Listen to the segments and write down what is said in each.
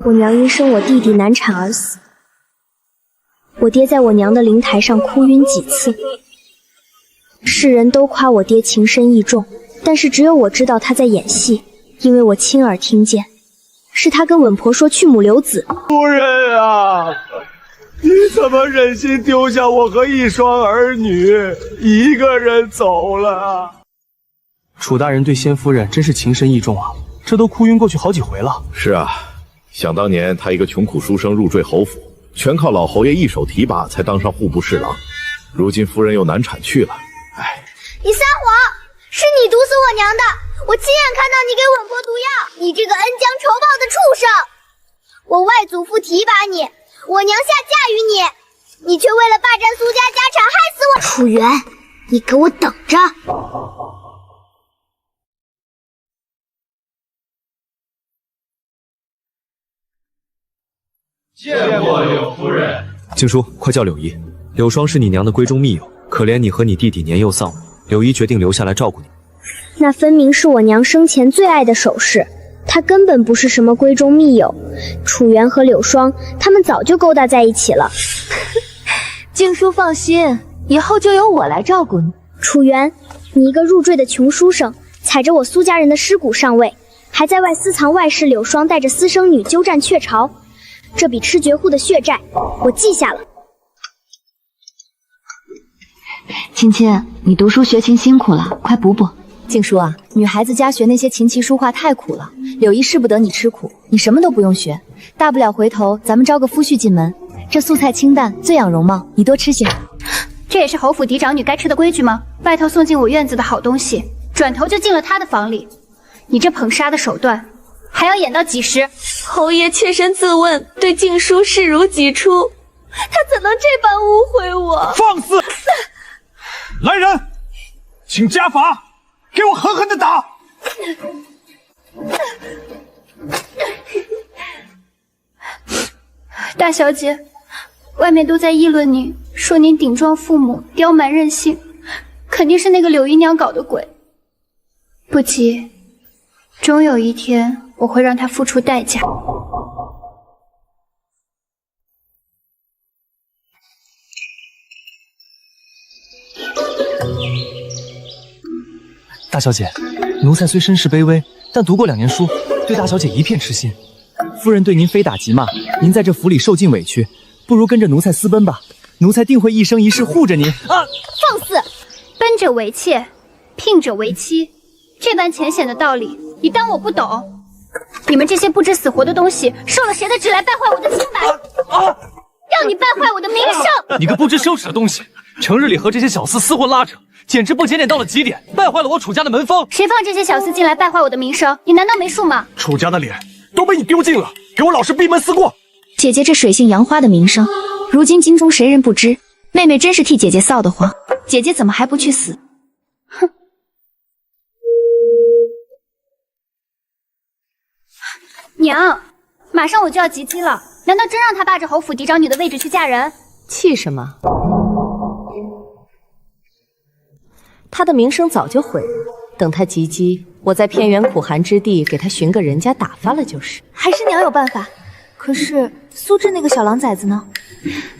我娘因生我弟弟难产而死，我爹在我娘的灵台上哭晕几次。世人都夸我爹情深义重，但是只有我知道他在演戏，因为我亲耳听见，是他跟稳婆说去母留子。夫人啊，你怎么忍心丢下我和一双儿女一个人走了？楚大人对先夫人真是情深意重啊，这都哭晕过去好几回了。是啊，想当年他一个穷苦书生入赘侯府，全靠老侯爷一手提拔才当上户部侍郎，如今夫人又难产去了，唉。你撒谎！是你毒死我娘的！我亲眼看到你给稳婆毒药！你这个恩将仇报的畜生！我外祖父提拔你，我娘下嫁于你，你却为了霸占苏家家产，害死我！楚元，你给我等着！见过柳夫人。静书，快叫柳姨。柳霜是你娘的闺中密友，可怜你和你弟弟年幼丧母，柳姨决定留下来照顾你。那分明是我娘生前最爱的首饰，她根本不是什么闺中密友。楚元和柳霜，他们早就勾搭在一起了。静书放心，以后就由我来照顾你。楚元，你一个入赘的穷书生，踩着我苏家人的尸骨上位，还在外私藏外室柳霜带着私生女鸠占鹊巢，这笔吃绝户的血债，我记下了。亲亲，你读书学琴辛苦了，快补补。静书啊，女孩子家学那些琴棋书画太苦了，柳姨使不得你吃苦，你什么都不用学，大不了回头咱们招个夫婿进门，这素菜清淡最养容貌，你多吃些。这也是侯府嫡长女该吃的规矩吗？外头送进我院子的好东西，转头就进了他的房里，你这捧杀的手段还要演到几时？侯爷切身自问，对静书视如己出，他怎能这般误会我？放肆！来人，请家法，给我狠狠的打！大小姐，外面都在议论你，说您顶撞父母，刁蛮任性，肯定是那个柳姨娘搞的鬼。不急，终有一天我会让她付出代价。大小姐，奴才虽身世卑微，但读过2年书，对大小姐一片痴心。夫人对您非打即骂，您在这府里受尽委屈，不如跟着奴才私奔吧，奴才定会一生一世护着您。啊！放肆！奔者为妾，聘者为妻，这般浅显的道理，你当我不懂？你们这些不知死活的东西，受了谁的旨来败坏我的清白？让你败坏我的名声！你个不知羞耻的东西，成日里和这些小厮厮混拉扯，简直不检点到了极点，败坏了我楚家的门风。谁放这些小厮进来败坏我的名声？你难道没数吗？楚家的脸都被你丢尽了，给我老实闭门思过。姐姐这水性杨花的名声，如今京中谁人不知？妹妹真是替姐姐臊得慌，姐姐怎么还不去死？哼！娘，马上我就要及笄了，难道真让她霸着侯府嫡长女的位置去嫁人？气什么？他的名声早就毁了，等他及笄，我在偏远苦寒之地给他寻个人家打发了就是。还是娘有办法。可是苏志那个小狼崽子呢？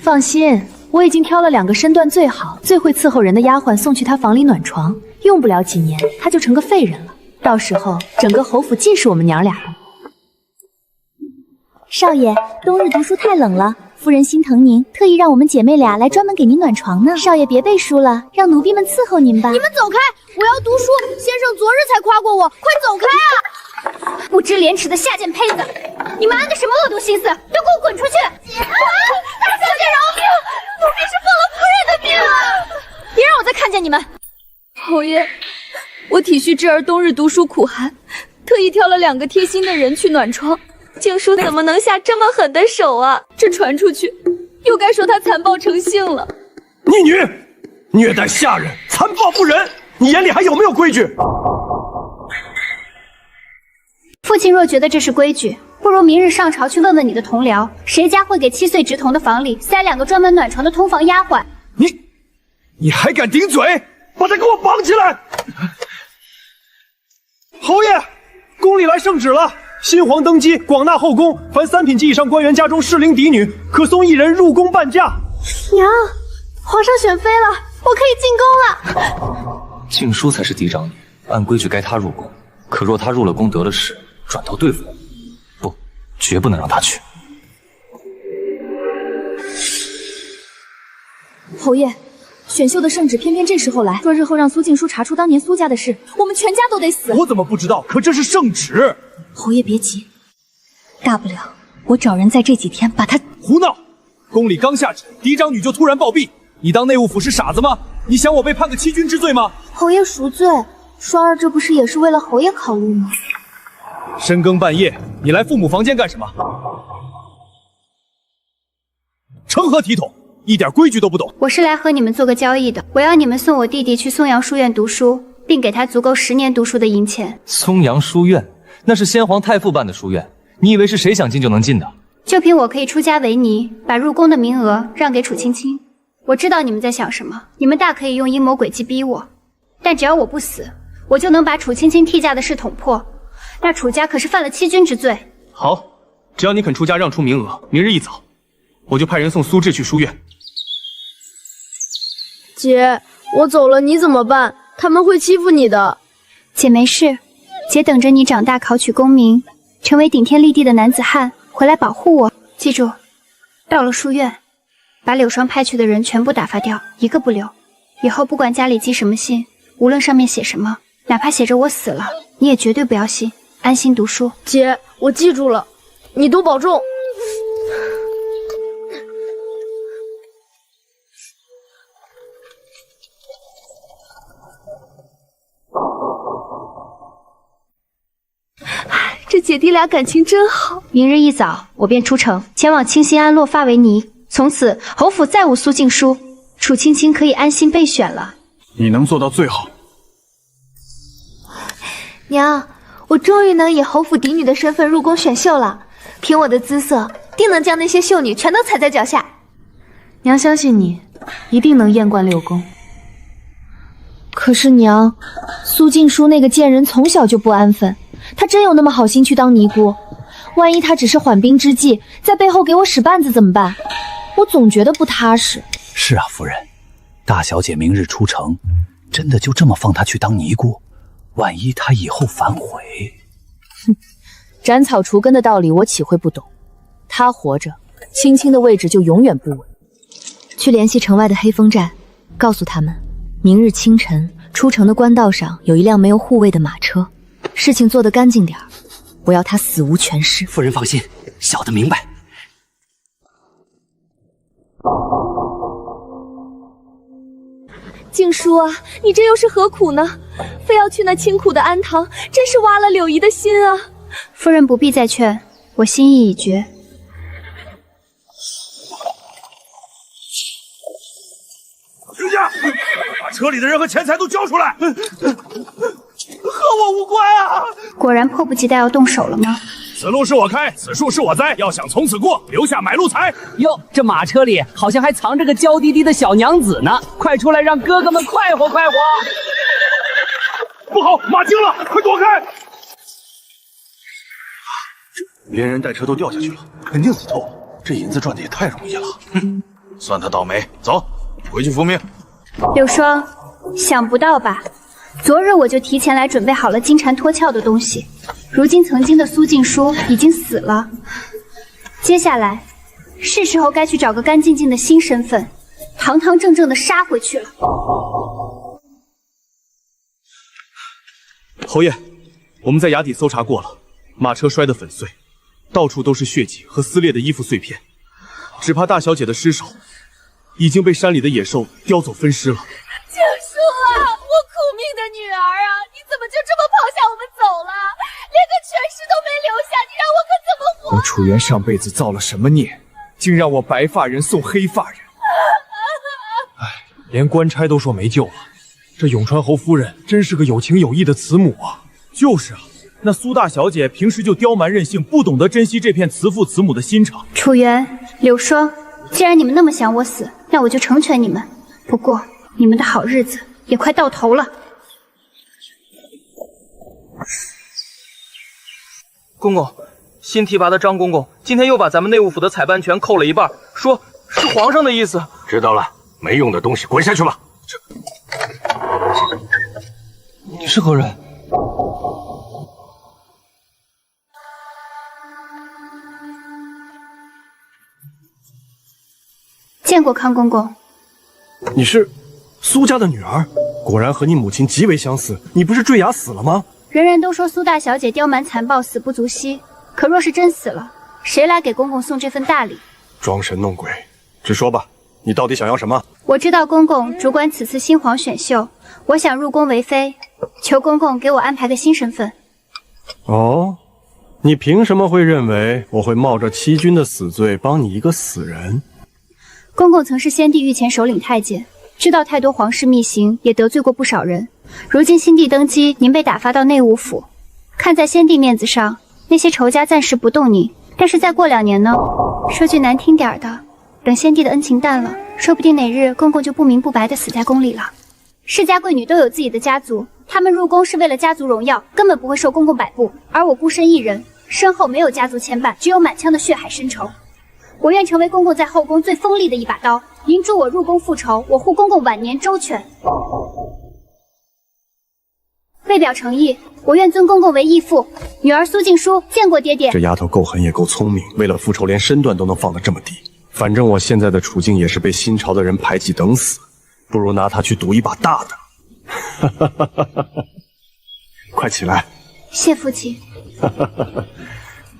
放心，我已经挑了2个身段最好、最会伺候人的丫鬟送去他房里暖床，用不了几年，他就成个废人了。到时候整个侯府尽是我们娘俩的。少爷，冬日读书太冷了，夫人心疼您，特意让我们姐妹俩来专门给您暖床呢。少爷别背书了，让奴婢们伺候您吧。你们走开，我要读书。先生昨日才夸过我，快走开啊！不知廉耻的下贱胚子，你们安的什么恶毒心思？都给我滚出去！大小姐饶命，奴婢是奉了夫人的命啊！别让我再看见你们。侯爷，我体恤侄儿冬日读书苦寒，特意挑了2个贴心的人去暖床。静书怎么能下这么狠的手啊？这传出去，又该说他残暴成性了。逆女，虐待下人，残暴不仁，你眼里还有没有规矩？父亲若觉得这是规矩，不如明日上朝去问问你的同僚，谁家会给7岁直童的房里塞2个专门暖床的通房丫鬟？你还敢顶嘴？把他给我绑起来！侯爷，宫里来圣旨了。新皇登基，广纳后宫，凡3品及以上官员家中适龄嫡女，可送1人入宫伴嫁。娘，皇上选妃了，我可以进宫了。静姝才是嫡长女，按规矩该她入宫。可若她入了宫得了势，转头对付我，不，绝不能让她去。侯爷，选秀的圣旨偏偏这时候来，若日后让苏静姝查出当年苏家的事，我们全家都得死。我怎么不知道？可这是圣旨。侯爷别急，大不了我找人在这几天把他……胡闹！宫里刚下旨，嫡长女就突然暴毙，你当内务府是傻子吗？你想我被判个欺君之罪吗？侯爷赎罪，双儿这不是也是为了侯爷考虑吗？深更半夜，你来父母房间干什么？成何体统？一点规矩都不懂。我是来和你们做个交易的，我要你们送我弟弟去松阳书院读书，并给他足够10年读书的银钱。松阳书院那是先皇太傅办的书院，你以为是谁想进就能进的？就凭我可以出家为尼，把入宫的名额让给楚青青。我知道你们在想什么，你们大可以用阴谋诡计逼我，但只要我不死，我就能把楚青青替嫁的事捅破。那楚家可是犯了欺君之罪。好，只要你肯出家让出名额，明日一早，我就派人送苏志去书院。姐，我走了你怎么办？他们会欺负你的。姐没事，姐等着你长大考取功名，成为顶天立地的男子汉，回来保护我。记住，到了书院，把柳霜派去的人全部打发掉，一个不留。以后不管家里寄什么信，无论上面写什么，哪怕写着我死了，你也绝对不要信，安心读书。姐，我记住了，你多保重。这姐弟俩感情真好。明日一早，我便出城，前往清新安落发为尼。从此，侯府再无苏静姝，楚青青可以安心备选了。你能做到最好。娘，我终于能以侯府嫡女的身份入宫选秀了。凭我的姿色，定能将那些秀女全都踩在脚下。娘相信你，一定能艳冠六宫。可是娘，苏静姝那个贱人从小就不安分，她真有那么好心去当尼姑？万一她只是缓兵之计，在背后给我使绊子怎么办？我总觉得不踏实。是啊，夫人，大小姐明日出城，真的就这么放她去当尼姑？万一她以后反悔……哼，斩草除根的道理我岂会不懂？她活着，青青的位置就永远不稳。去联系城外的黑风寨，告诉他们，明日清晨出城的官道上有一辆没有护卫的马车，事情做得干净点儿，我要他死无全尸。夫人放心，小的明白。静姝啊，你这又是何苦呢？非要去那清苦的安堂，真是挖了柳姨的心啊！夫人不必再劝，我心意已决。停下！把车里的人和钱财都交出来！和我无关啊！果然迫不及待要动手了吗？此路是我开，此树是我栽，要想从此过，留下买路财。哟，这马车里好像还藏着个娇滴滴的小娘子呢，快出来让哥哥们快活快活！不好，马惊了，快躲开！连人带车都掉下去了，肯定死透。这银子赚的也太容易了，哼，算他倒霉。走，回去复命。柳霜，想不到吧？昨日我就提前来准备好了金蝉脱壳的东西，如今曾经的苏静姝已经死了，接下来是时候该去找个干净净的新身份，堂堂正正的杀回去了。侯爷，我们在崖底搜查过了，马车摔得粉碎，到处都是血迹和撕裂的衣服碎片，只怕大小姐的尸首已经被山里的野兽叼走分尸了。静姝啊，我苦命的女儿啊，你怎么就这么抛下我们走了？连个全尸都没留下，你让我可怎么活？我楚元上辈子造了什么孽，竟让我白发人送黑发人？哎，连官差都说没救了。这永川侯夫人真是个有情有义的慈母啊！就是啊，那苏大小姐平时就刁蛮任性，不懂得珍惜这片慈父慈母的心肠。楚元、柳霜，既然你们那么想我死，那我就成全你们。不过你们的好日子也快到头了。公公，新提拔的张公公今天又把咱们内务府的采办权扣了一半，说是皇上的意思。知道了，没用的东西，滚下去吧。你是何人？见过康公公。你是苏家的女儿，果然和你母亲极为相似。你不是坠崖死了吗？人人都说苏大小姐刁蛮残暴，死不足惜。可若是真死了，谁来给公公送这份大礼？装神弄鬼，直说吧，你到底想要什么？我知道公公主管此次新皇选秀，我想入宫为妃，求公公给我安排个新身份。哦，你凭什么会认为我会冒着欺君的死罪帮你一个死人？公公曾是先帝御前首领太监，知道太多皇室秘辛，也得罪过不少人。如今新帝登基，您被打发到内务府，看在先帝面子上，那些仇家暂时不动您。但是再过2年呢？说句难听点的，等先帝的恩情淡了，说不定哪日公公就不明不白的死在宫里了。世家贵女都有自己的家族，她们入宫是为了家族荣耀，根本不会受公公摆布。而我孤身一人，身后没有家族牵绊，只有满腔的血海深仇。我愿成为公公在后宫最锋利的一把刀，您助我入宫复仇，我护公公晚年周全。为表诚意，我愿尊公公为义父。女儿苏静书见过爹爹。这丫头够狠也够聪明，为了复仇连身段都能放得这么低。反正我现在的处境也是被新朝的人排挤等死，不如拿她去赌一把大的。快起来！谢父亲。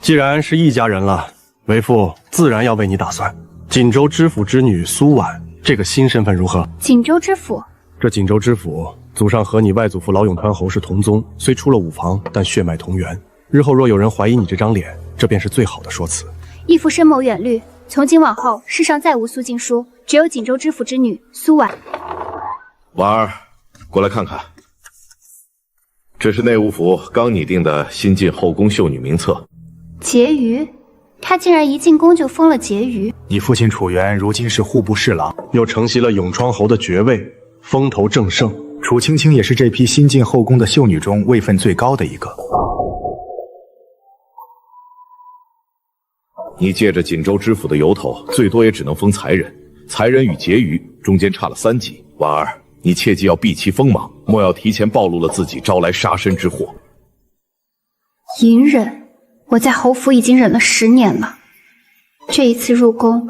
既然是一家人了，为父自然要为你打算。锦州知府之女苏婉，这个新身份如何？锦州知府？这锦州知府，祖上和你外祖父老永川侯是同宗，虽出了五房，但血脉同源。日后若有人怀疑你这张脸，这便是最好的说辞。义父深谋远虑，从今往后，世上再无苏静书，只有锦州知府之女苏婉。婉儿，过来看看，这是内务府刚拟定的新晋后宫秀女名册。婕妤，她竟然一进宫就封了婕妤。你父亲楚原如今是户部侍郎，又承袭了永昌侯的爵位，风头正盛。楚青青也是这批新进后宫的秀女中位分最高的一个。你借着锦州知府的由头，最多也只能封才人，才人与婕妤中间差了3级。婉儿，你切记要避其锋芒，莫要提前暴露了自己，招来杀身之祸。隐忍，我在侯府已经忍了10年了。这一次入宫，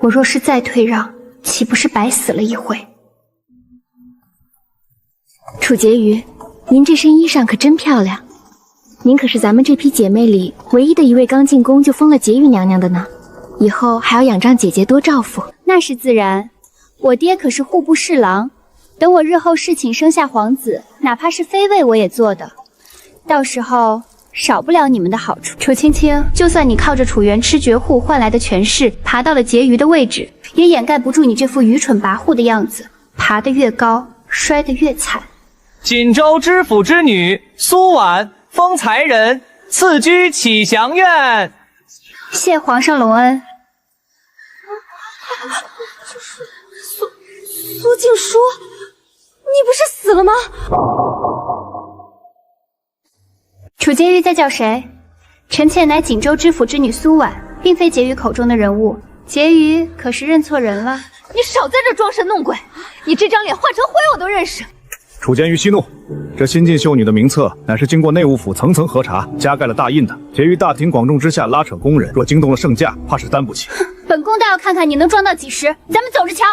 我若是再退让，岂不是白死了一回？楚婕妤，您这身衣裳可真漂亮。您可是咱们这批姐妹里唯一的一位刚进宫就封了婕妤娘娘的呢，以后还要仰仗姐姐多照顾。那是自然，我爹可是户部侍郎，等我日后侍寝生下皇子，哪怕是妃位我也做的，到时候少不了你们的好处。楚青青，就算你靠着楚原吃绝户换来的权势爬到了婕妤的位置，也掩盖不住你这副愚蠢跋扈的样子，爬得越高，摔得越惨。锦州知府之女苏婉，封才人，赐居启祥院。谢皇上隆恩。苏静书，你不是死了吗？楚婕妤在叫谁？臣妾乃锦州知府之女苏婉，并非婕妤口中的人物。婕妤可是认错人了？你少在这装神弄鬼！你这张脸换成灰我都认识。楚监于息怒，这新晋秀女的名册乃是经过内务府层层核查，加盖了大印的。婕妤大庭广众之下拉扯宫人，若惊动了圣驾，怕是担不起。本宫倒要看看你能装到几时，咱们走着瞧。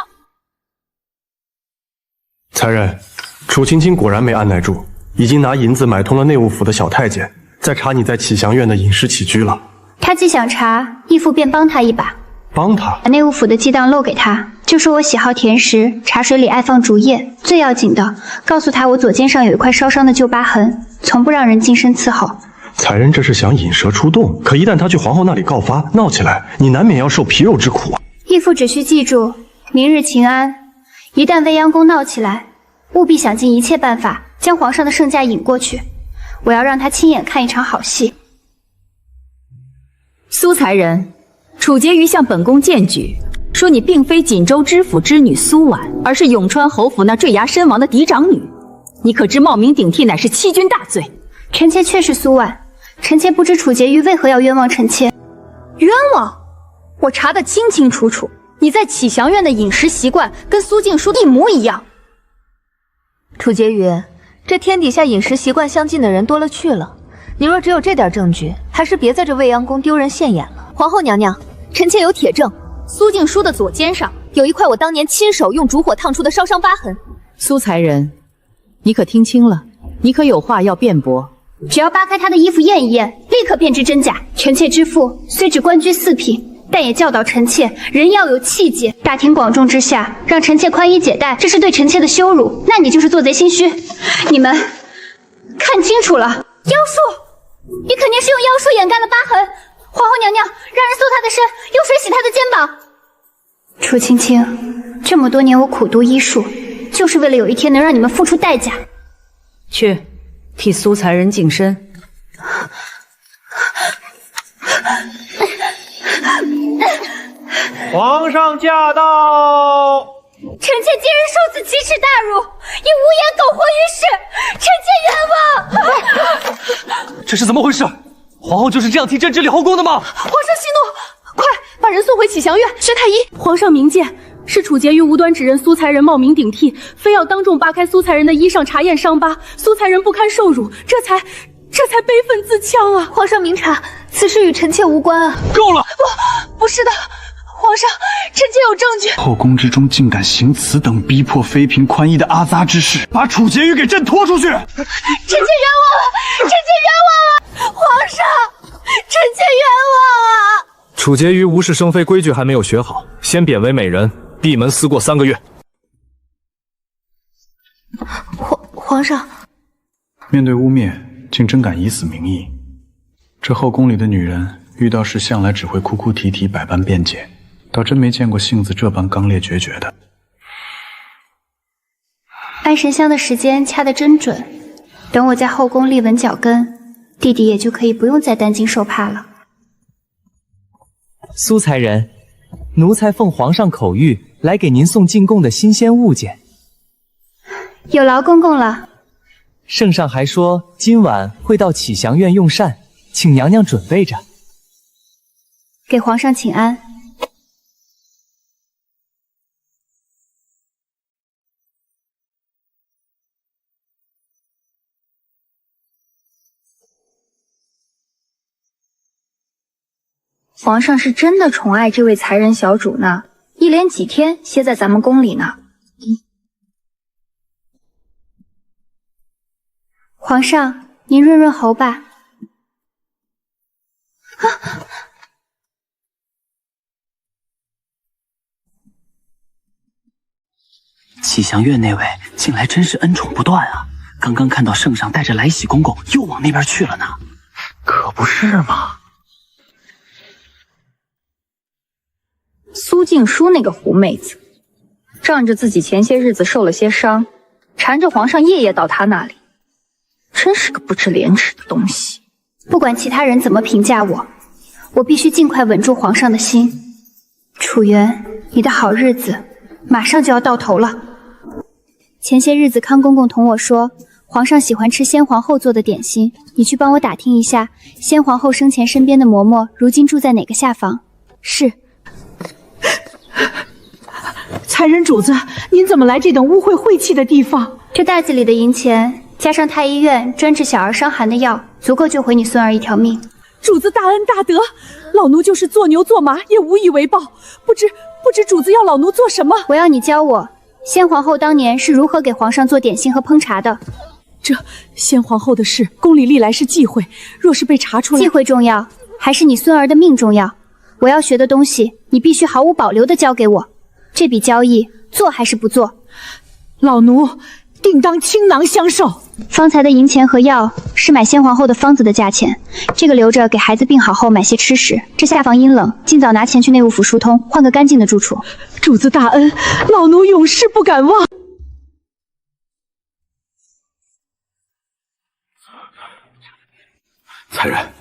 才人，楚青青果然没按耐住，已经拿银子买通了内务府的小太监，在查你在启祥院的饮食起居了。他既想查，义父便帮他一把。帮他？把内务府的记档漏给他，就说我喜好甜食，茶水里爱放竹叶。最要紧的，告诉他我左肩上有一块烧伤的旧疤痕，从不让人近身伺候。才人这是想引蛇出洞，可一旦他去皇后那里告发闹起来，你难免要受皮肉之苦啊。义父只需记住，明日秦安，一旦未央宫闹起来，务必想尽一切办法将皇上的圣驾引过去，我要让他亲眼看一场好戏。苏才人，楚婕妤向本宫荐举，说你并非锦州知府之女苏婉，而是永川侯府那坠崖身亡的嫡长女。你可知冒名顶替乃是欺君大罪？臣妾确是苏婉，臣妾不知楚婕妤为何要冤枉臣妾。冤枉？我查得清清楚楚，你在启祥院的饮食习惯跟苏静书一模一样。楚婕妤，这天底下饮食习惯相近的人多了去了，你若只有这点证据，还是别在这未央宫丢人现眼了。皇后娘娘，臣妾有铁证，苏静书的左肩上有一块我当年亲手用烛火烫出的烧伤疤痕。苏才人，你可听清了？你可有话要辩驳？只要扒开她的衣服验一验，立刻辨知真假。臣妾之父虽只官居四品，但也教导臣妾人要有气节。大庭广众之下让臣妾宽衣解带，这是对臣妾的羞辱。那你就是做贼心虚。你们看清楚了，妖术，你肯定是用妖术掩盖了疤痕。皇后娘娘，让人搜她的身，用水洗她的肩膀。楚青青，这么多年我苦读医术，就是为了有一天能让你们付出代价。去，替苏才人净身。皇上驾到！臣妾今日受此奇耻大辱，已无颜苟活于世，臣妾冤枉。这是怎么回事？皇后就是这样替朕治理后宫的吗？皇上息怒，快把人送回启祥院。薛太医，皇上明鉴，是楚婕妤无端指认苏才人冒名顶替，非要当众扒开苏才人的衣裳查验伤疤，苏才人不堪受辱，这才悲愤自戕啊！皇上明察，此事与臣妾无关啊！够了！不是的，皇上，臣妾有证据。后宫之中竟敢行此等逼迫妃嫔宽衣的阿杂之事，把楚婕妤给朕拖出去！臣妾冤枉了，臣妾冤枉了，皇上，臣妾冤枉啊！楚婕妤无事生非规矩还没有学好，先贬为美人，闭门思过3个月。皇上，面对污蔑，竟真敢以死明义。这后宫里的女人遇到事向来只会哭哭啼啼，百般辩解，倒真没见过性子这般刚烈决绝的。安神香的时间掐得真准，等我在后宫立稳脚跟，弟弟也就可以不用再担惊受怕了。苏才人，奴才奉皇上口谕来给您送进贡的新鲜物件。有劳公公了。圣上还说今晚会到启祥院用膳，请娘娘准备着。给皇上请安。皇上是真的宠爱这位才人小主呢，一连几天歇在咱们宫里呢。皇上，您润润喉吧。启祥院那位近来真是恩宠不断啊！刚刚看到圣上带着来喜公公又往那边去了呢，可不是嘛？苏静书那个狐妹子，仗着自己前些日子受了些伤，缠着皇上夜夜到她那里，真是个不知廉耻的东西。不管其他人怎么评价我，我必须尽快稳住皇上的心。楚元，你的好日子马上就要到头了。前些日子康公公同我说，皇上喜欢吃先皇后做的点心，你去帮我打听一下，先皇后生前身边的嬷嬷如今住在哪个下房。是。才人主子，您怎么来这等污秽晦气的地方？这袋子里的银钱，加上太医院专治小儿伤寒的药，足够救回你孙儿一条命。主子大恩大德，老奴就是做牛做马也无以为报。不知主子要老奴做什么？我要你教我，先皇后当年是如何给皇上做点心和烹茶的。这先皇后的事，宫里历来是忌讳，若是被查出来，忌讳重要，还是你孙儿的命重要？我要学的东西，你必须毫无保留地交给我。这笔交易做还是不做？老奴定当倾囊相授。方才的银钱和药是买先皇后的方子的价钱，这个留着给孩子病好后买些吃食。这下房阴冷，尽早拿钱去内务府疏通，换个干净的住处。主子大恩，老奴永世不敢忘。才人，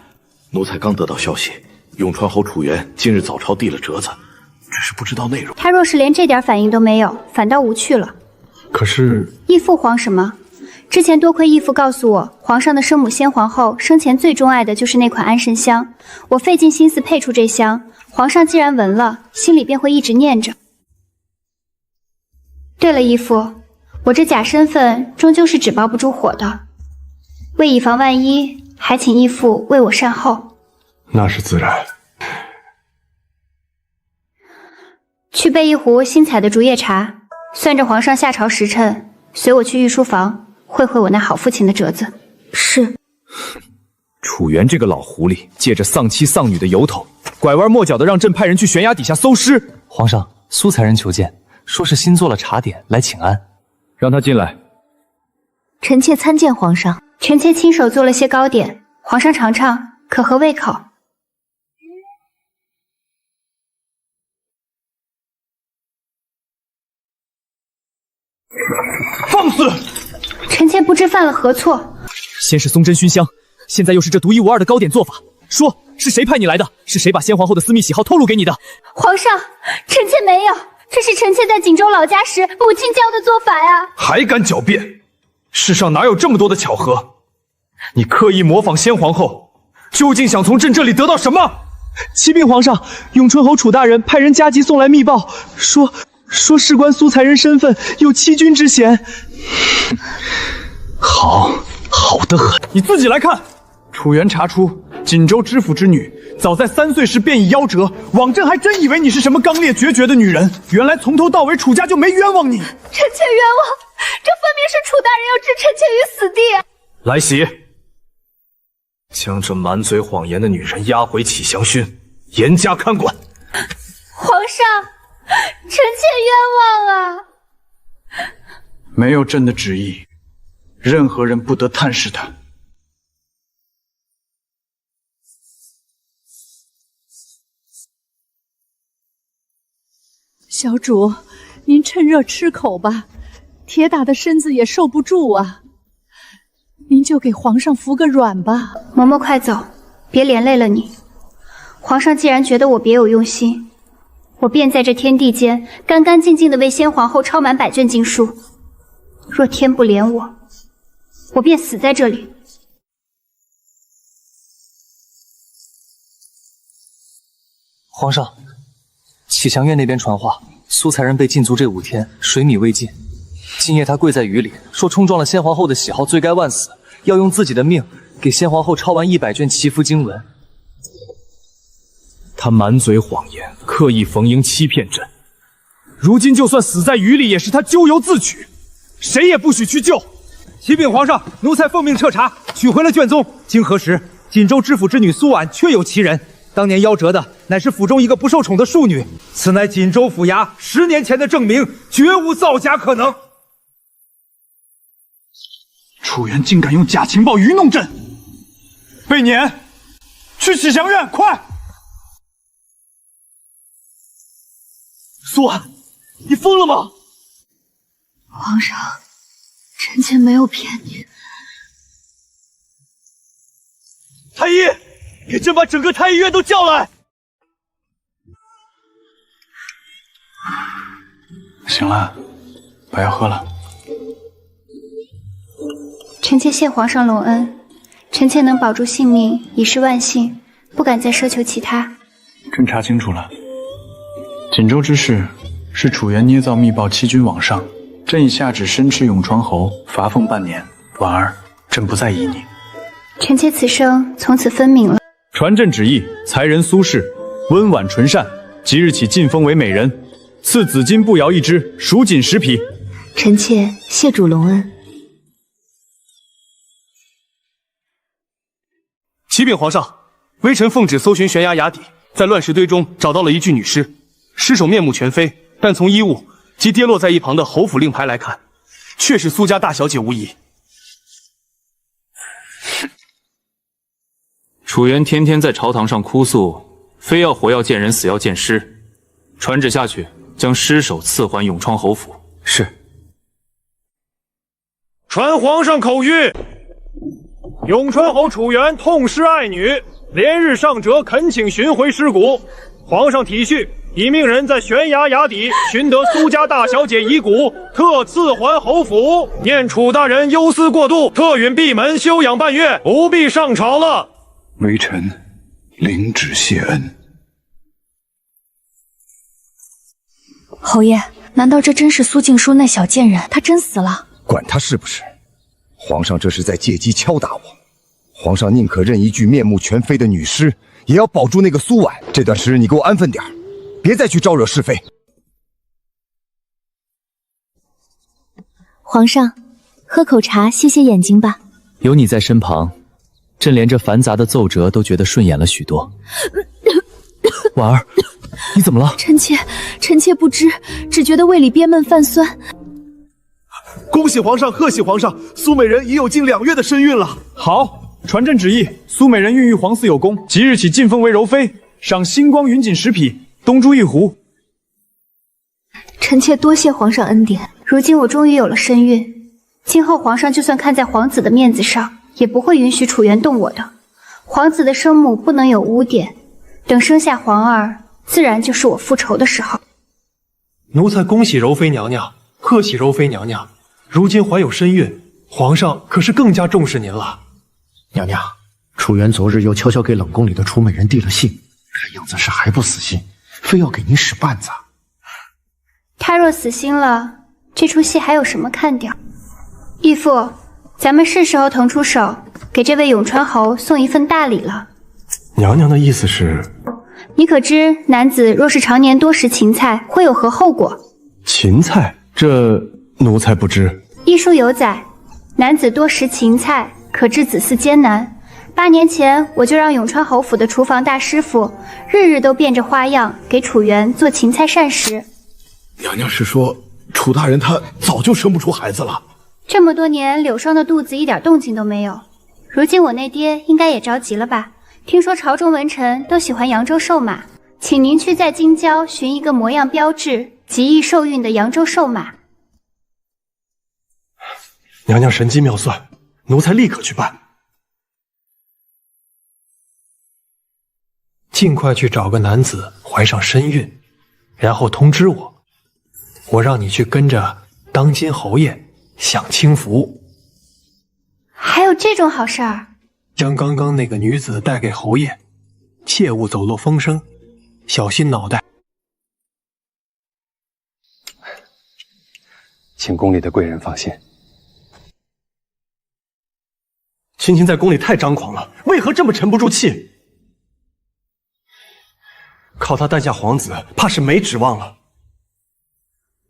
奴才刚得到消息，永川侯楚元今日早朝递了折子，只是不知道内容。他若是连这点反应都没有，反倒无趣了。可是义父慌什么？之前多亏义父告诉我，皇上的生母先皇后生前最钟爱的就是那款安神香，我费尽心思配出这香，皇上既然闻了，心里便会一直念着。对了，义父，我这假身份终究是纸包不住火的，为以防万一，还请义父为我善后。那是自然。去备一壶新采的竹叶茶，算着皇上下朝时辰，随我去御书房会会我那好父亲的折子。是。楚原这个老狐狸，借着丧妻丧女的由头，拐弯抹角的让朕派人去悬崖底下搜尸。皇上，苏才人求见，说是新做了茶点来请安，让他进来。臣妾参见皇上。臣妾亲手做了些糕点，皇上尝尝，可合胃口？放肆！臣妾不知犯了何错。先是松针熏香，现在又是这独一无二的糕点做法，说是谁派你来的？是谁把先皇后的私密喜好透露给你的？皇上，臣妾没有，这是臣妾在锦州老家时母亲教的做法呀。还敢狡辩？世上哪有这么多的巧合？你刻意模仿先皇后，究竟想从朕这里得到什么？启禀皇上，永春侯楚大人派人加急送来密报，说事关苏才人身份，有欺君之嫌。好得很。你自己来看。楚原查出锦州知府之女，早在3岁时便已夭折。枉朕还真以为你是什么刚烈决绝的女人，原来从头到尾楚家就没冤枉你。臣妾冤枉，这分明是楚大人要置臣妾于死地。来袭，将这满嘴谎言的女人押回启祥勋，严加看管。皇上，臣妾冤枉啊！没有朕的旨意，任何人不得探视她。小主，您趁热吃口吧，铁打的身子也受不住啊。您就给皇上服个软吧。嬷嬷快走，别连累了你。皇上既然觉得我别有用心，我便在这天地间干干净净的为先皇后抄满100卷经书。若天不怜我，我便死在这里。皇上，启祥院那边传话，苏才人被禁足这5天，水米未进。今夜他跪在雨里，说冲撞了先皇后的喜好，罪该万死，要用自己的命给先皇后抄完100卷祈福经文。他满嘴谎言，刻意逢迎欺骗朕，如今就算死在雨里，也是他咎由自取，谁也不许去救。启禀皇上，奴才奉命彻查，取回了卷宗。经核实，锦州知府之女苏婉确有其人，当年夭折的乃是府中一个不受宠的庶女，此乃锦州府衙10年前的证明，绝无造假可能。楚原竟敢用假情报愚弄朕！被撵，去启祥院，快！苏婉，你疯了吗？皇上，臣妾没有骗你。太医，给朕把整个太医院都叫来！行了，把药喝了。臣妾谢皇上隆恩，臣妾能保住性命已是万幸，不敢再奢求其他。朕查清楚了，锦州之事是楚原捏造密报欺君罔上，朕已下旨申斥永川侯，罚俸半年。婉儿，朕不再疑你。臣妾此生从此分明了。传朕旨意，才人苏氏，温婉纯善，即日起晋封为美人，赐紫金步摇1只，蜀锦10匹。臣妾谢主隆恩。启禀皇上，微臣奉旨搜寻悬崖崖底，在乱石堆中找到了一具女尸，尸首面目全非，但从衣物及跌落在一旁的侯府令牌来看，确是苏家大小姐无疑。楚原天天在朝堂上哭诉，非要活要见人，死要见尸。传旨下去，将尸首赐还永昌侯府。是。传皇上口谕。永川侯楚原痛失爱女，连日上折恳请寻回尸骨，皇上体恤，已命人在悬崖崖底寻得苏家大小姐遗骨，特赐还侯府。念楚大人忧思过度，特允闭门休养半月，不必上朝了。微臣领旨谢恩。侯爷，难道这真是苏静书那小贱人？她真死了？管他是不是，皇上这是在借机敲打我。皇上宁可认一具面目全非的女尸，也要保住那个苏婉。这段时日你给我安分点，别再去招惹是非。皇上，喝口茶歇歇眼睛吧。有你在身旁，朕连这繁杂的奏折都觉得顺眼了许多。婉儿，你怎么了？臣妾不知，只觉得胃里憋闷泛酸。恭喜皇上，贺喜皇上，苏美人已有近2月的身孕了。好，传朕旨意，苏美人孕育皇嗣有功，即日起晋封为柔妃，赏星光云锦10匹，东珠1壶。臣妾多谢皇上恩典，如今我终于有了身孕，今后皇上就算看在皇子的面子上，也不会允许楚元动我的。皇子的生母不能有污点，等生下皇儿，自然就是我复仇的时候。奴才恭喜柔妃娘娘，贺喜柔妃娘娘。如今怀有身孕，皇上可是更加重视您了。娘娘，楚元昨日又悄悄给冷宫里的楚美人递了信，看样子是还不死心，非要给您使绊子。他若死心了，这出戏还有什么看点？义父，咱们是时候腾出手，给这位永川侯送一份大礼了。娘娘的意思是？你可知男子若是常年多食芹菜，会有何后果？芹菜，这奴才不知。医书有载，男子多食芹菜，可致子嗣艰难。8年前，我就让永川侯府的厨房大师傅日日都变着花样给楚元做芹菜膳食。娘娘是说，楚大人他早就生不出孩子了？这么多年，柳霜的肚子一点动静都没有。如今我那爹应该也着急了吧？听说朝中文臣都喜欢扬州瘦马，请您去在京郊寻一个模样标致、极易受孕的扬州瘦马。娘娘神机妙算，奴才立刻去办。尽快去找个男子怀上身孕，然后通知我，我让你去跟着当今侯爷享清福。还有这种好事儿？将刚刚那个女子带给侯爷，切勿走漏风声，小心脑袋。请宫里的贵人放心。青青在宫里太张狂了，为何这么沉不住气？靠他诞下皇子，怕是没指望了。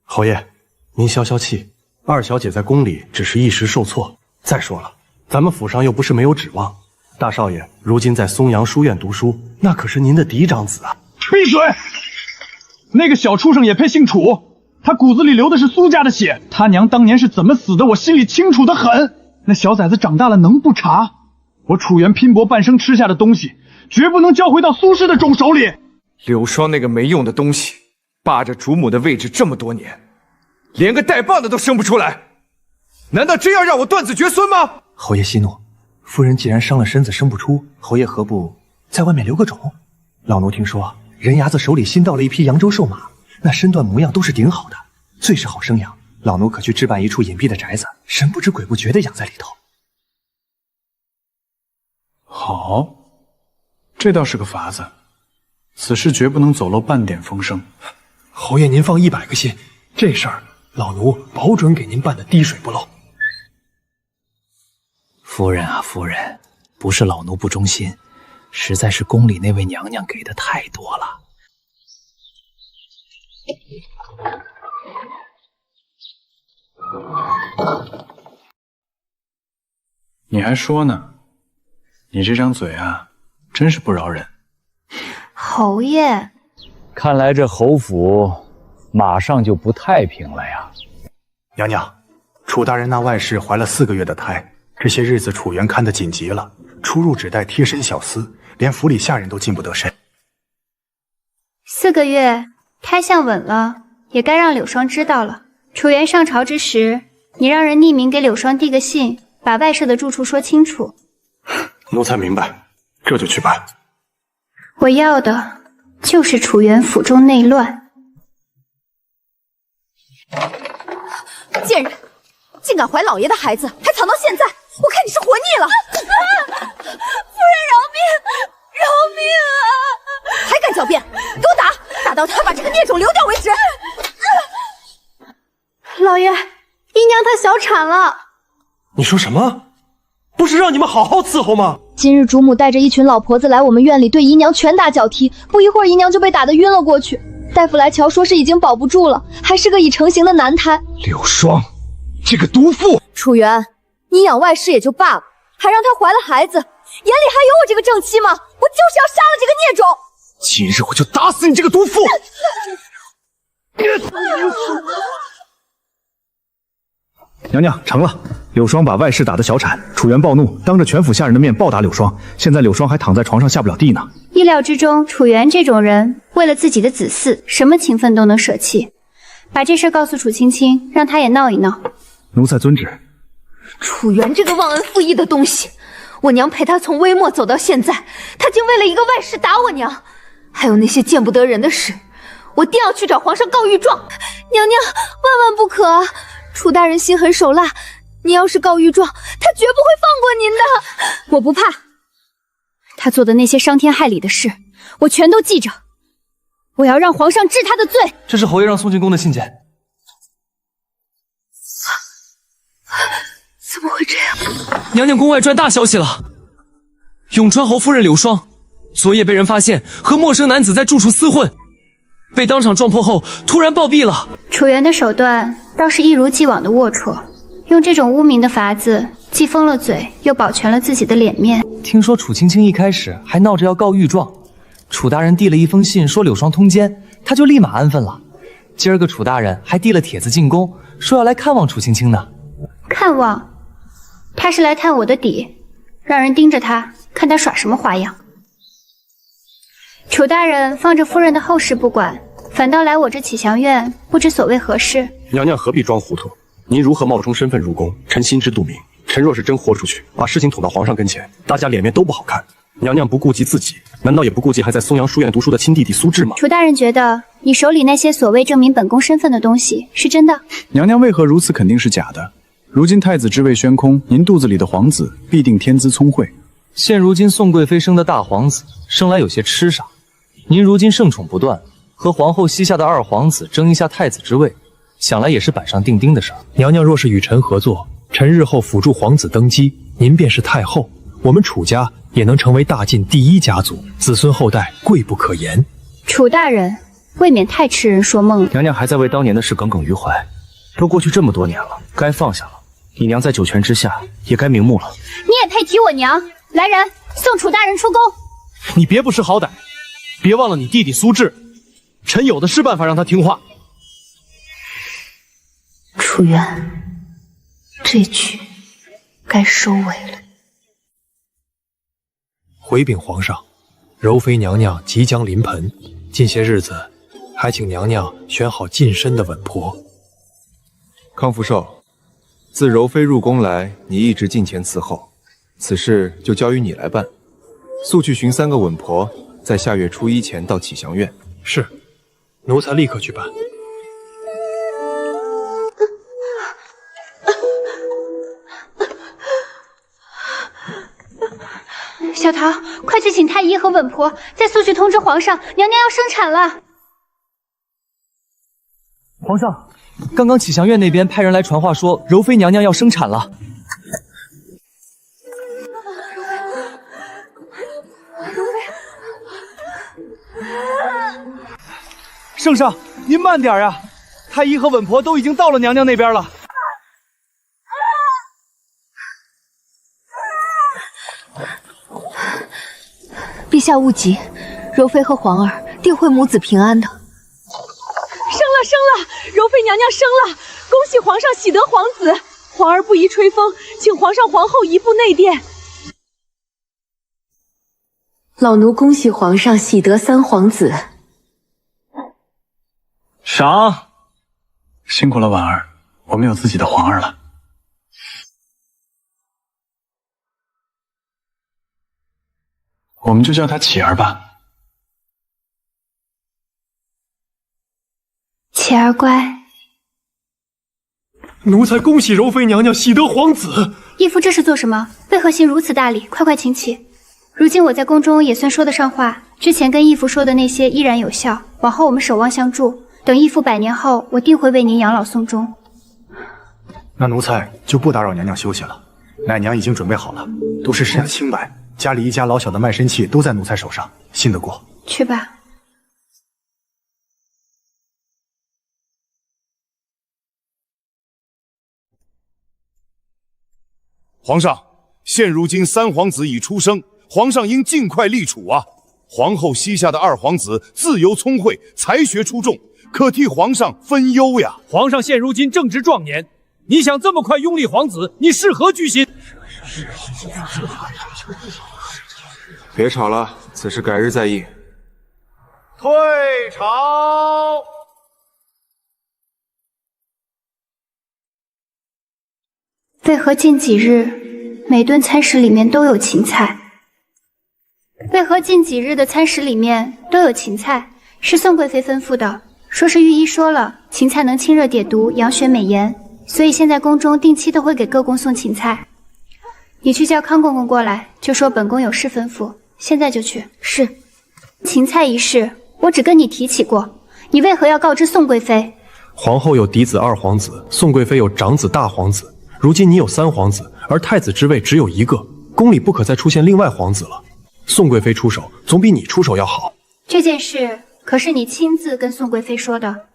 侯爷，您消消气，二小姐在宫里只是一时受挫。再说了，咱们府上又不是没有指望。大少爷如今在松阳书院读书，那可是您的嫡长子啊！闭嘴！那个小畜生也配姓楚？他骨子里流的是苏家的血，他娘当年是怎么死的，我心里清楚的很。那小崽子长大了能不查？我楚元拼搏半生吃下的东西，绝不能交回到苏氏的种手里。柳霜那个没用的东西，霸着主母的位置这么多年，连个带棒的都生不出来，难道真要让我断子绝孙吗？侯爷息怒，夫人既然伤了身子生不出，侯爷何不在外面留个种？老奴听说人牙子手里新到了一匹扬州瘦马，那身段模样都是顶好的，最是好生养。老奴可去置办一处隐蔽的宅子，神不知鬼不觉的养在里头。好，这倒是个法子。此事绝不能走漏半点风声。侯爷您放100个心，这事儿老奴保准给您办得滴水不漏。夫人啊夫人，不是老奴不忠心，实在是宫里那位娘娘给的太多了。你还说呢？你这张嘴啊，真是不饶人。侯爷，看来这侯府马上就不太平了呀。娘娘，楚大人那外室怀了4个月的胎，这些日子楚元看得紧急了，出入只带贴身小厮，连府里下人都近不得身。4个月，胎相稳了，也该让柳霜知道了。楚元上朝之时，你让人匿名给柳霜递个信，把外舍的住处说清楚。奴才明白，这就去办。我要的就是楚元府中内乱。贱人，竟敢怀老爷的孩子，还藏到现在，我看你是活腻了！夫人饶命，饶命啊！还敢狡辩，给我打，打到他把这个孽种流掉为止！老爷，姨娘她小产了。你说什么？不是让你们好好伺候吗？今日主母带着一群老婆子来我们院里，对姨娘拳打脚踢，不一会儿姨娘就被打得晕了过去。大夫来瞧，说是已经保不住了，还是个已成型的男胎。柳霜，这个毒妇！楚元，你养外室也就罢了，还让她怀了孩子，眼里还有我这个正妻吗？我就是要杀了这个孽种！今日我就打死你这个毒妇！娘娘，成了。柳霜把外室打得小产，楚元暴怒，当着全府下人的面暴打柳霜，现在柳霜还躺在床上下不了地呢。意料之中，楚元这种人为了自己的子嗣，什么情分都能舍弃。把这事告诉楚青青，让她也闹一闹。奴才遵旨。楚元这个忘恩负义的东西，我娘陪他从微末走到现在，他竟为了一个外室打我娘，还有那些见不得人的事，我定要去找皇上告御状。娘娘，万万不可啊！楚大人心狠手辣，您要是告御状，他绝不会放过您的。我不怕，他做的那些伤天害理的事，我全都记着。我要让皇上治他的罪。这是侯爷让送进宫的信件。怎么会这样？娘娘，宫外传大消息了，永川侯夫人柳霜昨夜被人发现和陌生男子在住处厮混，被当场撞破后突然暴毙了。楚元的手段倒是一如既往的龌龊，用这种污名的法子，既封了嘴，又保全了自己的脸面。听说楚青青一开始还闹着要告御状，楚大人递了一封信说柳霜通奸，他就立马安分了。今儿个楚大人还递了帖子进宫，说要来看望楚青青呢。看望？他是来探我的底，让人盯着他，看他耍什么花样。楚大人放着夫人的后事不管，反倒来我这启祥院，不知所谓何事。娘娘何必装糊涂？您如何冒充身份入宫？臣心知肚明。臣若是真豁出去，把事情捅到皇上跟前，大家脸面都不好看。娘娘不顾及自己，难道也不顾及还在松阳书院读书的亲弟弟苏志吗？楚大人觉得你手里那些所谓证明本宫身份的东西是真的？娘娘为何如此肯定是假的？如今太子之位悬空，您肚子里的皇子必定天资聪慧。现如今宋贵妃生的大皇子生来有些痴傻，您如今盛宠不断，和皇后膝下的二皇子争一下太子之位，想来也是板上钉钉的事儿。娘娘若是与臣合作，臣日后辅助皇子登基，您便是太后，我们楚家也能成为大晋第一家族，子孙后代贵不可言。楚大人未免太痴人说梦了。娘娘还在为当年的事耿耿于怀，都过去这么多年了，该放下了。你娘在九泉之下，也该瞑目了。你也配提我娘？来人，送楚大人出宫！你别不识好歹，别忘了你弟弟苏志，臣有的是办法让他听话。楚元，这局该收尾了。回禀皇上，柔妃娘娘即将临盆，近些日子还请娘娘选好近身的稳婆。康福寿，自柔妃入宫来，你一直近前伺候，此事就交于你来办。速去寻3个稳婆，在下月初1前到启祥院。是，奴才立刻去办。小桃，快去请太医和稳婆，再速去通知皇上，娘娘要生产了。皇上，刚刚启祥院那边派人来传话说，柔妃娘娘要生产了。圣上，您慢点呀！太医和稳婆都已经到了娘娘那边了。陛下勿急，柔妃和皇儿定会母子平安的。生了，柔妃娘娘生了，恭喜皇上喜得皇子。皇儿不宜吹风，请皇上皇后移步内殿。老奴恭喜皇上喜得3皇子。赏。辛苦了婉儿，我们有自己的皇儿了。我们就叫她启儿吧。启儿乖。奴才恭喜柔妃娘娘喜得皇子。义父这是做什么？为何行如此大礼？快快请起。如今我在宫中也算说得上话，之前跟义父说的那些依然有效。往后我们守望相助，等义父100年后，我定会为您养老送终。那奴才就不打扰娘娘休息了。奶娘已经准备好了，都是身家清白，家里一家老小的卖身契都在奴才手上，信得过。去吧。皇上，现如今3皇子已出生，皇上应尽快立储啊！皇后膝下的2皇子自由聪慧，才学出众，可替皇上分忧呀。皇上现如今正值壮年，你想这么快拥立皇子，你是何居心？别吵了，此事改日再议。退朝。为何近几日每顿餐食里面都有芹菜？为何近几日的餐食里面都有芹菜？是宋贵妃吩咐的，说是御医说了，芹菜能清热解毒、养血美颜，所以现在宫中定期都会给各宫送芹菜。你去叫康公公过来，就说本宫有事吩咐，现在就去。是。芹菜一事，我只跟你提起过，你为何要告知宋贵妃？皇后有嫡子2皇子，宋贵妃有长子大皇子。如今你有3皇子，而太子之位只有1个，宫里不可再出现另外皇子了。宋贵妃出手，总比你出手要好。这件事可是你亲自跟宋贵妃说的？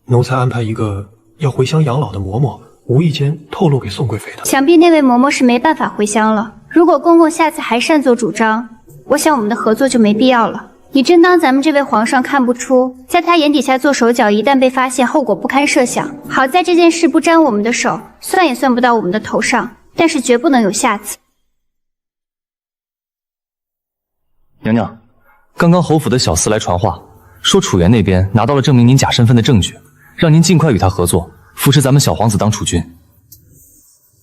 奴才安排一个要回乡养老的嬷嬷，无意间透露给宋贵妃的。想必那位嬷嬷是没办法回乡了。如果公公下次还擅作主张，我想我们的合作就没必要了。你真当咱们这位皇上看不出，在他眼底下做手脚，一旦被发现，后果不堪设想。好在这件事不沾我们的手，算也算不到我们的头上，但是绝不能有下次。娘娘，刚刚侯府的小厮来传话，说楚元那边拿到了证明您假身份的证据，让您尽快与他合作，扶持咱们小皇子当储君。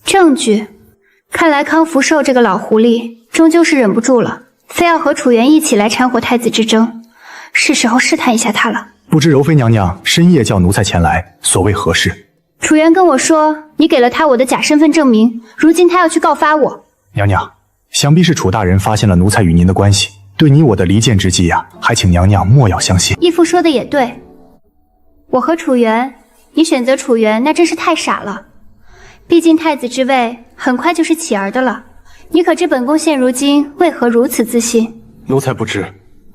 证据？看来康福寿这个老狐狸终究是忍不住了，非要和楚元一起来掺和太子之争，是时候试探一下他了。不知柔妃娘娘深夜叫奴才前来，所谓何事？楚元跟我说，你给了他我的假身份证明，如今他要去告发我。娘娘，想必是楚大人发现了奴才与您的关系，对你我的离间之计呀，还请娘娘莫要相信。义父说的也对，我和楚元，你选择楚元那真是太傻了。毕竟太子之位很快就是启儿的了，你可知本宫现如今为何如此自信？奴才不知，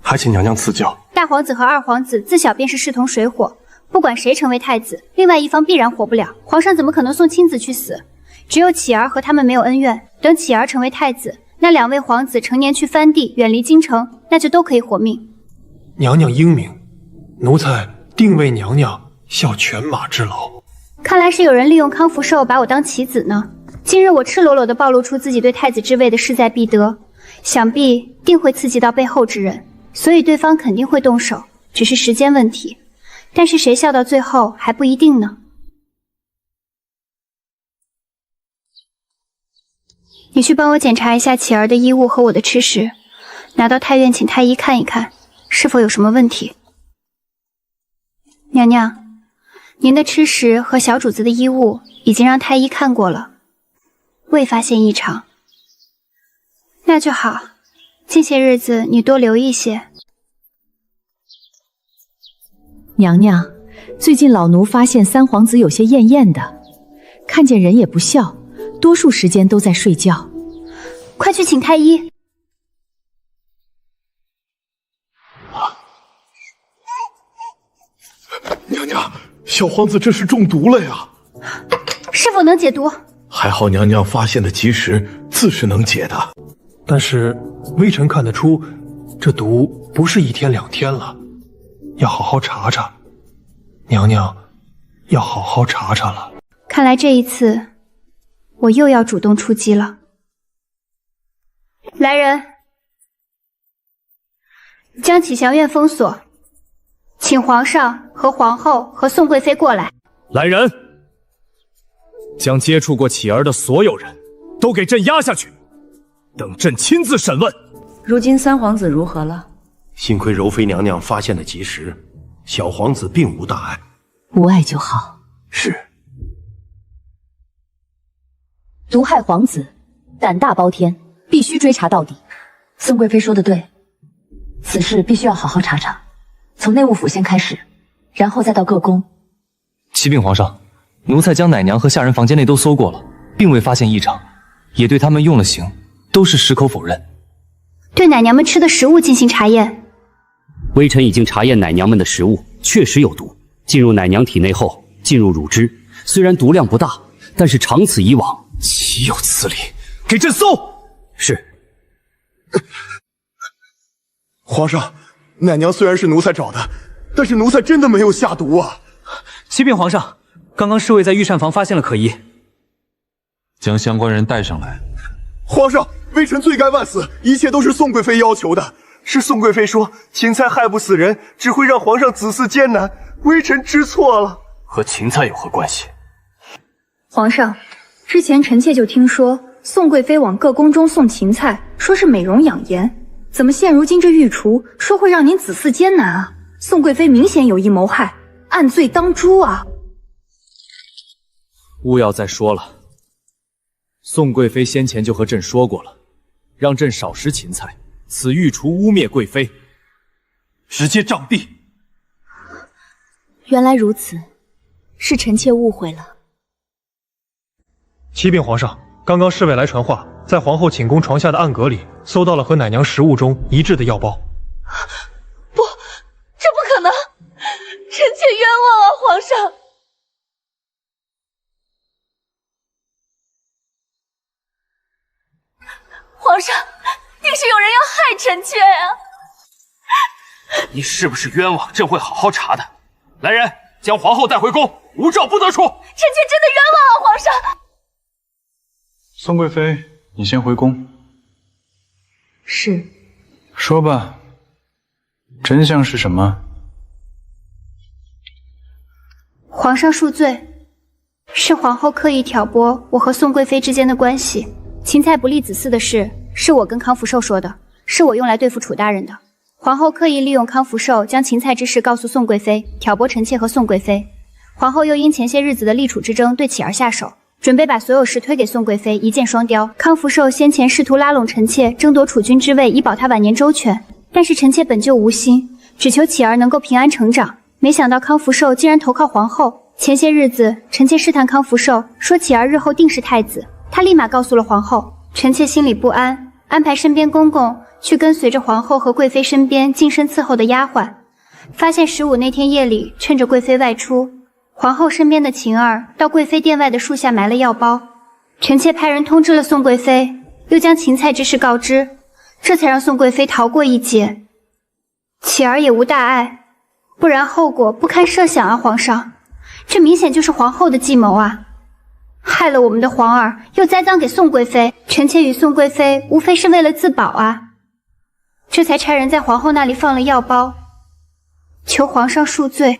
还请娘娘赐教。大皇子和2皇子自小便是势同水火，不管谁成为太子，另外一方必然活不了。皇上怎么可能送亲子去死？只有启儿和他们没有恩怨，等启儿成为太子，那2位皇子成年去藩地，远离京城，那就都可以活命。娘娘英明，奴才定为娘娘效犬马之劳。看来是有人利用康福寿把我当棋子呢。今日我赤裸裸地暴露出自己对太子之位的势在必得，想必定会刺激到背后之人，所以对方肯定会动手，只是时间问题。但是谁笑到最后还不一定呢。你去帮我检查一下启儿的衣物和我的吃食，拿到太院请太医看一看，是否有什么问题。娘娘，您的吃食和小主子的衣物已经让太医看过了，未发现异常。那就好，近些日子你多留意些。娘娘，最近老奴发现3皇子有些厌厌的，看见人也不笑，多数时间都在睡觉。快去请太医。娘娘，小皇子这是中毒了呀！是否能解毒？还好娘娘发现的及时，自是能解的。但是微臣看得出，这毒不是1天2天了，要好好查查。娘娘，要好好查查了。看来这一次，我又要主动出击了。来人，将启祥院封锁，请皇上和皇后和宋贵妃过来。来人，将接触过启儿的所有人都给朕押下去，等朕亲自审问。如今3皇子如何了？幸亏柔妃娘娘发现的及时，小皇子并无大碍。无碍就好。是。毒害皇子，胆大包天，必须追查到底。宋贵妃说的对，此事必须要好好查查，从内务府先开始，然后再到各宫。启禀皇上，奴才将奶娘和下人房间内都搜过了，并未发现异常，也对他们用了刑，都是矢口否认。对奶娘们吃的食物进行查验。微臣已经查验奶娘们的食物，确实有毒。进入奶娘体内后，进入乳汁，虽然毒量不大，但是长此以往，岂有此理！给朕搜！是。皇上，奶娘虽然是奴才找的，但是奴才真的没有下毒啊！启禀皇上，刚刚侍卫在御膳房发现了可疑，将相关人带上来。皇上，微臣罪该万死，一切都是宋贵妃要求的。是宋贵妃说芹菜害不死人，只会让皇上子嗣艰难，微臣知错了。和芹菜有何关系？皇上，之前臣妾就听说宋贵妃往各宫中送芹菜，说是美容养颜，怎么现如今这御厨说会让您子嗣艰难啊？宋贵妃明显有意谋害，按罪当诛啊！勿要再说了。宋贵妃先前就和朕说过了，让朕少食芹菜，此御厨污蔑贵妃，直接杖毙。原来如此，是臣妾误会了。启禀皇上，刚刚侍卫来传话，在皇后寝宫床下的暗格里搜到了和奶娘食物中一致的药包。不，这不可能！臣妾冤枉啊，皇上！皇上，定是有人要害臣妾呀！你是不是冤枉？朕会好好查的。来人，将皇后带回宫，无诏不得出。臣妾真的冤枉啊，皇上！宋贵妃，你先回宫。是。说吧，真相是什么？皇上恕罪，是皇后刻意挑拨我和宋贵妃之间的关系。芹菜不利子嗣的事，是我跟康福寿说的，是我用来对付楚大人的。皇后刻意利用康福寿将芹菜之事告诉宋贵妃，挑拨臣妾和宋贵妃。皇后又因前些日子的立储之争对启儿下手，准备把所有事推给宋贵妃，一箭双雕。康福寿先前试图拉拢臣妾，争夺储君之位，以保他晚年周全，但是臣妾本就无心，只求启儿能够平安成长。没想到康福寿竟然投靠皇后。前些日子，臣妾试探康福寿，说启儿日后定是太子，他立马告诉了皇后。臣妾心里不安，安排身边公公去跟随着皇后和贵妃身边近身伺候的丫鬟，发现15那天夜里，趁着贵妃外出，皇后身边的晴儿到贵妃殿外的树下埋了药包。臣妾派人通知了宋贵妃，又将芹菜之事告知，这才让宋贵妃逃过一劫。启儿也无大碍，不然后果不堪设想啊！皇上，这明显就是皇后的计谋啊！害了我们的皇儿，又栽赃给宋贵妃，臣妾与宋贵妃无非是为了自保啊，这才差人在皇后那里放了药包，求皇上恕罪。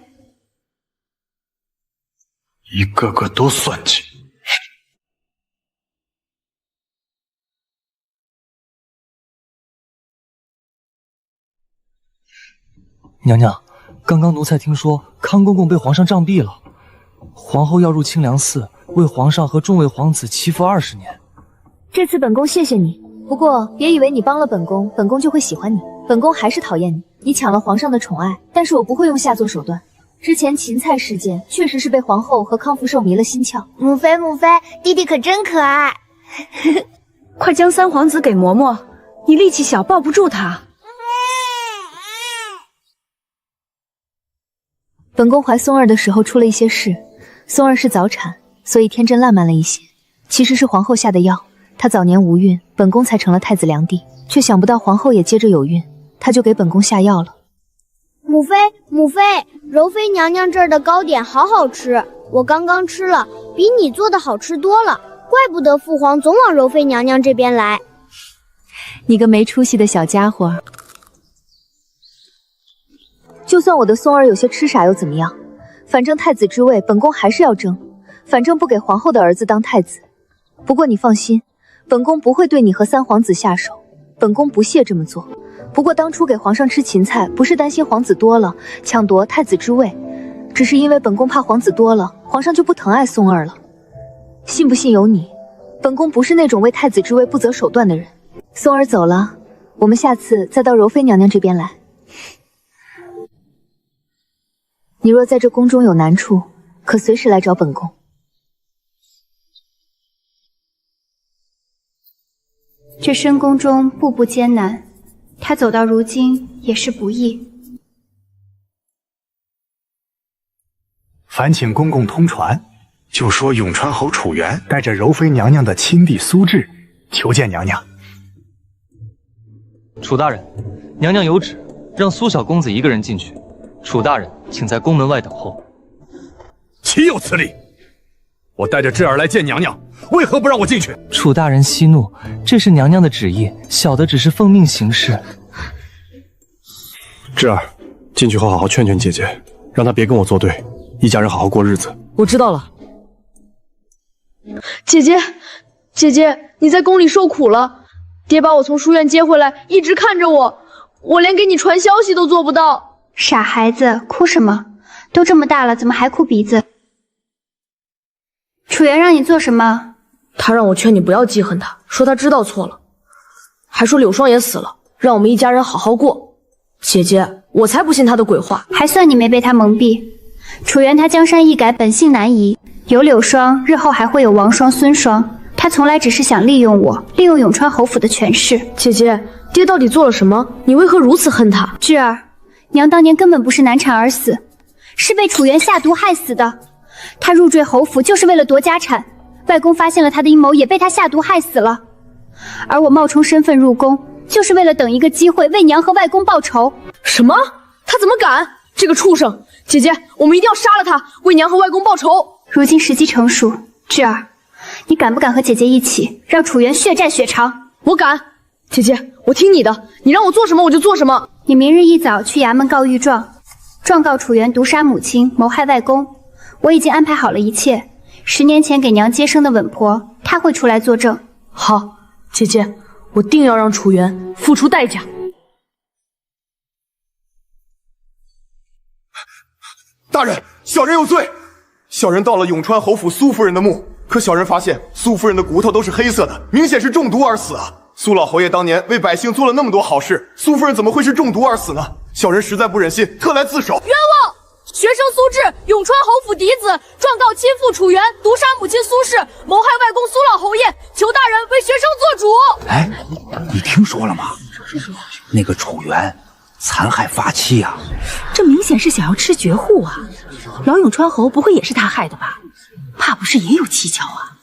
一个个都算计。娘娘，刚刚奴才听说康公公被皇上杖毙了，皇后要入清凉寺为皇上和众位皇子祈福20年。这次本宫谢谢你，不过别以为你帮了本宫，本宫就会喜欢你。本宫还是讨厌你，你抢了皇上的宠爱，但是我不会用下作手段。之前芹菜事件确实是被皇后和康福寿迷了心窍。母妃，母妃，弟弟可真可爱。快将三皇子给嬷嬷，你力气小，抱不住他。本宫怀松儿的时候出了一些事，松儿是早产，所以天真烂漫了一些。其实是皇后下的药，她早年无孕，本宫才成了太子良娣，却想不到皇后也接着有孕，她就给本宫下药了。母妃，母妃，柔妃娘娘这儿的糕点好好吃，我刚刚吃了，比你做的好吃多了，怪不得父皇总往柔妃娘娘这边来。你个没出息的小家伙！就算我的松儿有些痴傻又怎么样？反正太子之位本宫还是要争，反正不给皇后的儿子当太子。不过你放心，本宫不会对你和三皇子下手，本宫不屑这么做。不过当初给皇上吃芹菜，不是担心皇子多了抢夺太子之位，只是因为本宫怕皇子多了，皇上就不疼爱松儿了。信不信由你，本宫不是那种为太子之位不择手段的人。松儿走了，我们下次再到柔妃娘娘这边来。你若在这宫中有难处，可随时来找本宫。这深宫中步步艰难，他走到如今也是不易。烦请公公通传，就说永川侯楚元带着柔妃娘娘的亲弟苏志求见娘娘。楚大人，娘娘有旨，让苏小公子一个人进去。楚大人，请在宫门外等候。岂有此理！我带着智儿来见娘娘，为何不让我进去？楚大人息怒，这是娘娘的旨意，小的只是奉命行事。智儿，进去后好好劝劝姐姐，让她别跟我作对，一家人好好过日子。我知道了。姐姐，姐姐，你在宫里受苦了，爹把我从书院接回来，一直看着我，我连给你传消息都做不到。傻孩子，哭什么？都这么大了，怎么还哭鼻子？楚元让你做什么？他让我劝你不要记恨他，说他知道错了，还说柳霜也死了，让我们一家人好好过。姐姐，我才不信他的鬼话。还算你没被他蒙蔽。楚元他江山易改，本性难移，有柳霜，日后还会有王霜、孙霜。他从来只是想利用我，利用永川侯府的权势。姐姐，爹到底做了什么？你为何如此恨他？智儿，娘当年根本不是难产而死，是被楚元下毒害死的。他入赘侯府就是为了夺家产，外公发现了他的阴谋，也被他下毒害死了。而我冒充身份入宫，就是为了等一个机会为娘和外公报仇。什么？他怎么敢？这个畜生！姐姐，我们一定要杀了他，为娘和外公报仇。如今时机成熟，智儿，你敢不敢和姐姐一起，让楚元血债血偿？我敢。姐姐，我听你的，你让我做什么我就做什么。你明日一早去衙门告御状，状告楚元毒杀母亲，谋害外公。我已经安排好了一切。10年前给娘接生的稳婆，她会出来作证。好，姐姐，我定要让楚元付出代价。大人，小人有罪。小人到了永川侯府苏夫人的墓，可小人发现苏夫人的骨头都是黑色的，明显是中毒而死啊！苏老侯爷当年为百姓做了那么多好事，苏夫人怎么会是中毒而死呢？小人实在不忍心，特来自首。冤枉！学生苏志，永川侯府嫡子，状告亲父楚元毒杀母亲苏氏，谋害外公苏老侯爷，求大人为学生做主。哎，你听说了吗？那个楚元残害发妻啊，这明显是想要吃绝户啊！老永川侯不会也是他害的吧？怕不是也有蹊跷啊？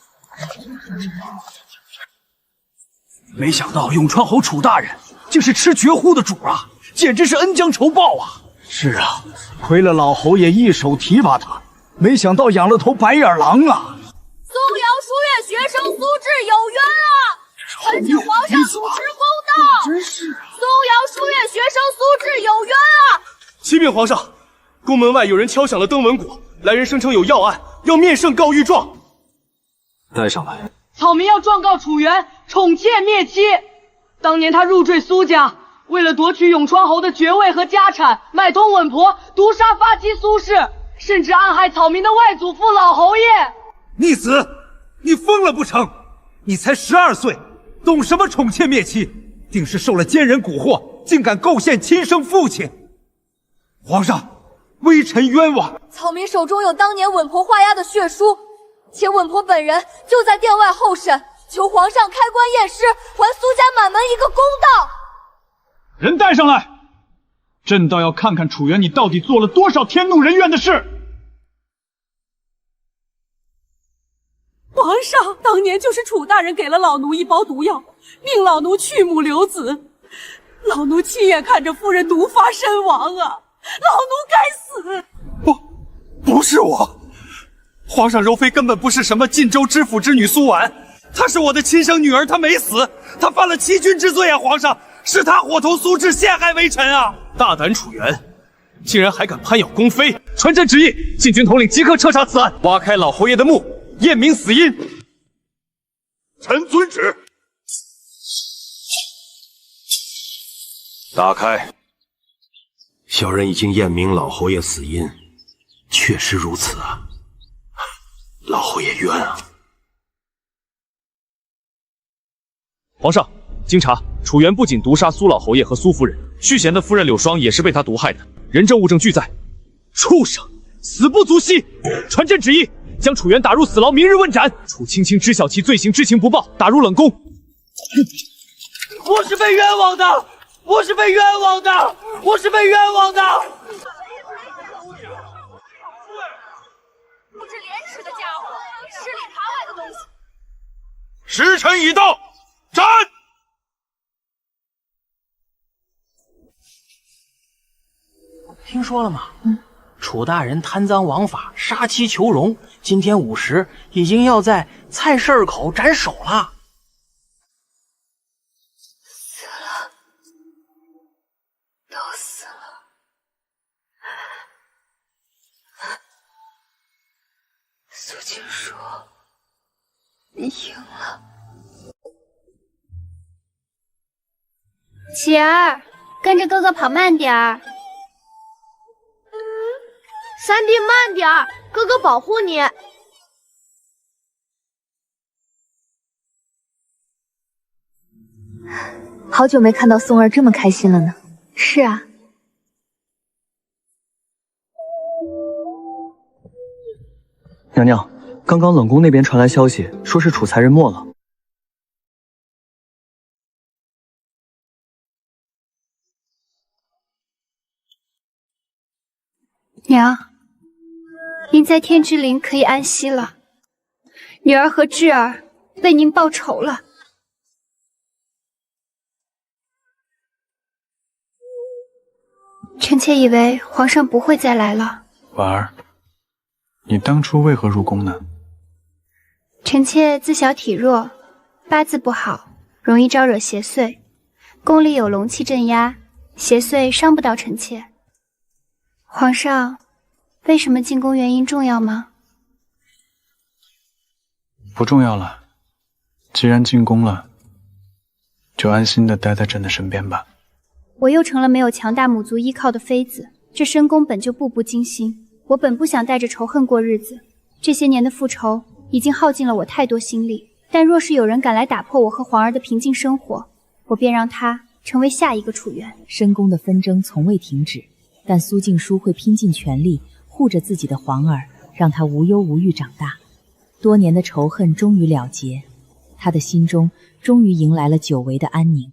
没想到永川侯楚大人竟是吃绝户的主啊，简直是恩将仇报啊！是啊，亏了老侯爷一手提拔他，没想到养了头白眼狼啊！松阳书院学生苏志有冤啊！恳请皇上主持公道！真是啊！松阳书院学生苏志有冤啊！启禀皇上，宫门外有人敲响了登闻鼓，来人声称有要案，要面圣告御状。带上来。草民要状告楚元宠妾灭妻。当年他入赘苏家，为了夺取永川侯的爵位和家产，买通稳婆，毒杀发妻苏氏，甚至暗害草民的外祖父老侯爷。逆子，你疯了不成？你才12岁，懂什么宠妾灭妻？定是受了奸人蛊惑，竟敢构陷亲生父亲！皇上，微臣冤枉。草民手中有当年稳婆画押的血书，且稳婆本人就在殿外候审，求皇上开棺验尸，还苏家满门一个公道。人带上来，朕倒要看看楚元你到底做了多少天怒人怨的事。皇上，当年就是楚大人给了老奴一包毒药，命老奴去母留子，老奴亲眼看着夫人毒发身亡啊！老奴该死！不是我，皇上，柔妃根本不是什么晋州知府之女苏婉，她是我的亲生女儿，她没死，她犯了欺君之罪啊！皇上，是她伙同苏志陷害微臣啊！大胆楚元，竟然还敢攀咬宫妃！传朕旨意，禁军统领即刻彻查此案，挖开老侯爷的墓，验明死因。臣遵旨。打开。小人已经验明老侯爷死因，确实如此啊。老侯爷冤啊！皇上，经查，楚原不仅毒杀苏老侯爷和苏夫人，续弦的夫人柳霜也是被他毒害的，人证物证俱在。畜生，死不足惜！传朕旨意，将楚原打入死牢，明日问斩。楚青青知晓其罪行，知情不报，打入冷宫。我是被冤枉的，我是被冤枉的，我是被冤枉的！不知廉耻的家伙，吃里扒外的东西！时辰已到，斩！听说了吗？楚大人贪赃枉法，杀妻求荣，今天午时已经要在菜市口斩首了。死了，都死了。苏青说：“你赢了。”琪儿，跟着哥哥跑慢点儿。三弟慢点儿，哥哥保护你。好久没看到松儿这么开心了呢。是啊。娘娘，刚刚冷宫那边传来消息，说是楚才人没了。娘，您在天之灵可以安息了，女儿和智儿为您报仇了。臣妾以为皇上不会再来了。婉儿，你当初为何入宫呢？臣妾自小体弱，八字不好，容易招惹邪祟。宫里有龙气镇压，邪祟伤不到臣妾。皇上，为什么进宫原因重要吗？不重要了，既然进宫了，就安心的待在朕的身边吧。我又成了没有强大母族依靠的妃子，这深宫本就步步惊心，我本不想带着仇恨过日子。这些年的复仇已经耗尽了我太多心力，但若是有人敢来打破我和皇儿的平静生活，我便让他成为下一个楚原。深宫的纷争从未停止，但苏静书会拼尽全力护着自己的皇儿，让他无忧无虑长大。多年的仇恨终于了结，他的心中终于迎来了久违的安宁。